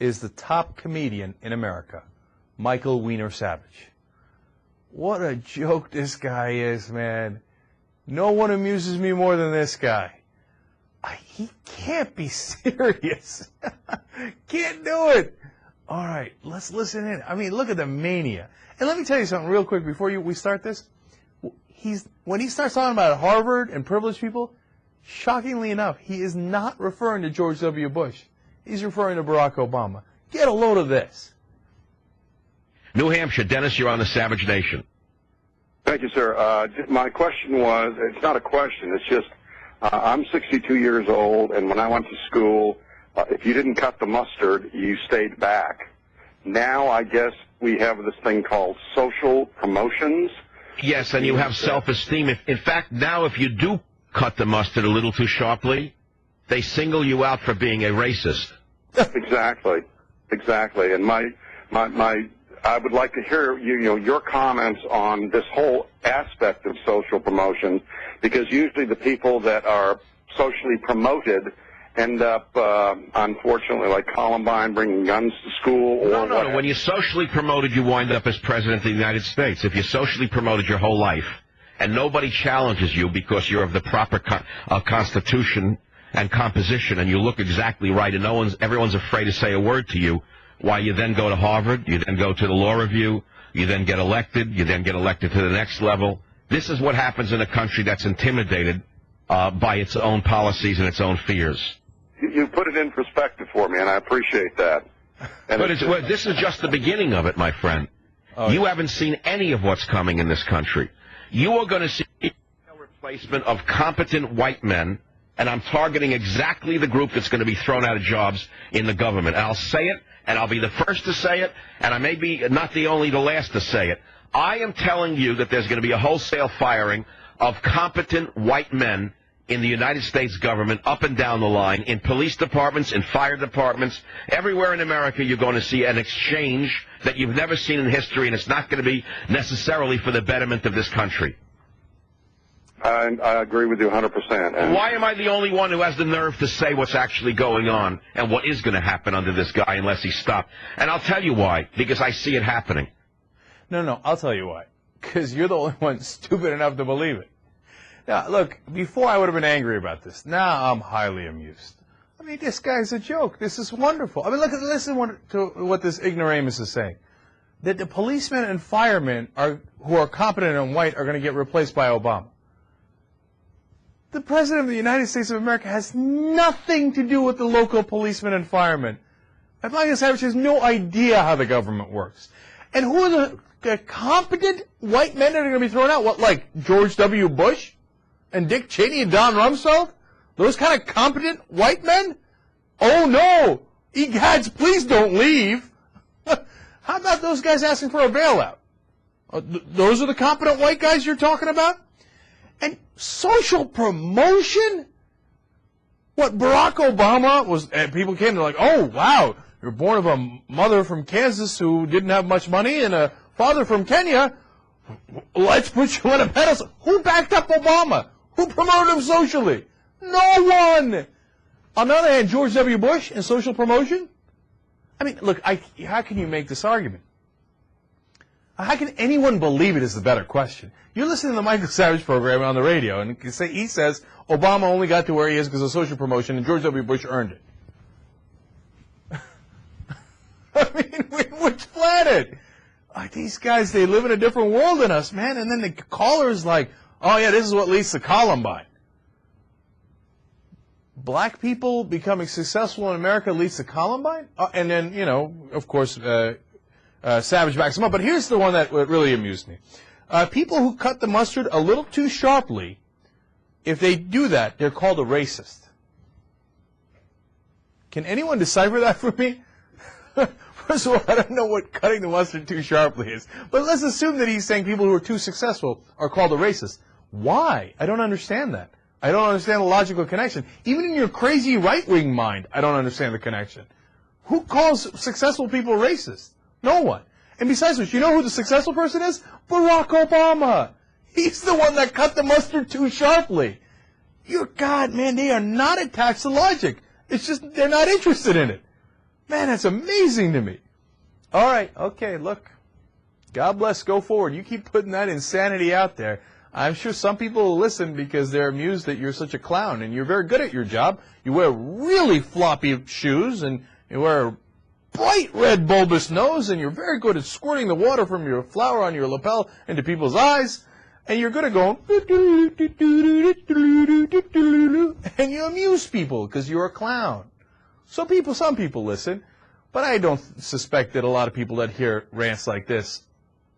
is the top comedian in America, Michael Weiner Savage. What a joke this guy is, man. No one amuses me more than this guy. He can't be serious. Can't do it. All right, let's listen in. I mean, look at the mania. And let me tell you something real quick before we start this. When he starts talking about Harvard and privileged people, shockingly enough, he is not referring to George W. Bush. He's referring to Barack Obama. Get a load of this. New Hampshire, Dennis, you're on the Savage Nation. Thank you, sir. My question was, it's not a question, it's just, I'm 62 years old, and when I went to school, if you didn't cut the mustard, you stayed back. Now, I guess, we have this thing called social promotions. Yes, and you have self-esteem. In fact, now if you do cut the mustard a little too sharply, they single you out for being a racist. Exactly. And I would like to hear your comments on this whole aspect of social promotion, because usually the people that are socially promoted end up, unfortunately, like Columbine, bringing guns to school. No. When you're socially promoted, you wind up as President of the United States. If you're socially promoted your whole life and nobody challenges you because you're of the proper constitution and composition and you look exactly right and everyone's afraid to say a word to you, why you then go to Harvard, you then go to the law review, you then get elected, to the next level. This is what happens in a country that's intimidated by its own policies and its own fears. You put it in perspective for me, and I appreciate that. But this is just the beginning of it, my friend. You haven't seen any of what's coming in this country. You are going to see a replacement of competent white men, and I'm targeting exactly the group that's going to be thrown out of jobs in the government. And I'll say it, and I'll be the first to say it, and I may be not the last to say it. I am telling you that there's going to be a wholesale firing of competent white men in the United States government, up and down the line, in police departments, in fire departments. Everywhere in America you're going to see an exchange that you've never seen in history, and it's not going to be necessarily for the betterment of this country. I agree with you 100%. And why am I the only one who has the nerve to say what's actually going on and what is going to happen under this guy unless he stopped? And I'll tell you why, because I see it happening. No, I'll tell you why. Because you're the only one stupid enough to believe it. Now, look, before I would have been angry about this. Now I'm highly amused. I mean, this guy's a joke. This is wonderful. I mean, listen to what this ignoramus is saying. That the policemen and firemen who are competent and white are going to get replaced by Obama. The President of the United States of America has nothing to do with the local policemen and firemen. Michael Savage has no idea how the government works. And who are the competent white men that are going to be thrown out? What, like George W. Bush and Dick Cheney and Don Rumsfeld? Those kind of competent white men? Oh, no. Egads, please don't leave. How about those guys asking for a bailout? Those are the competent white guys you're talking about? And social promotion? What, Barack Obama was, and people came to like, oh, wow, you're born of a mother from Kansas who didn't have much money and a father from Kenya. Let's put you on a pedestal. Who backed up Obama? Who promoted him socially? No one. On the other hand, George W. Bush and social promotion? I mean, look, how can you make this argument? How can anyone believe it is the better question? You're listening to the Michael Savage program on the radio, and he says Obama only got to where he is because of social promotion, and George W. Bush earned it. I mean, which planet? These guys, they live in a different world than us, man. And then the caller's like, oh, yeah, this is what leads to Columbine. Black people becoming successful in America leads to Columbine? And then, of course, Savage backs him up. But here's the one that really amused me. People who cut the mustard a little too sharply, if they do that, they're called a racist. Can anyone decipher that for me? First of all, I don't know what cutting the mustard too sharply is. But let's assume that he's saying people who are too successful are called a racist. Why? I don't understand that. I don't understand the logical connection. Even in your crazy right-wing mind, I don't understand the connection. Who calls successful people racist? No one. And besides which, you know who the successful person is? Barack Obama. He's the one that cut the mustard too sharply. God, man, they are not attached to logic. It's just they're not interested in it. Man, that's amazing to me. All right, okay, look. God bless, go forward. You keep putting that insanity out there. I'm sure some people will listen because they're amused that you're such a clown, and you're very good at your job. You wear really floppy shoes, and you wear a bright red bulbous nose, and you're very good at squirting the water from your flower on your lapel into people's eyes, and you're good at going, and you amuse people because you're a clown. So some people listen, but I don't suspect that a lot of people that hear rants like this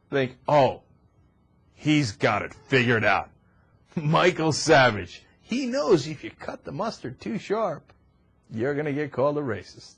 think, oh, he's got it figured out. Michael Savage. He knows if you cut the mustard too sharp, you're going to get called a racist.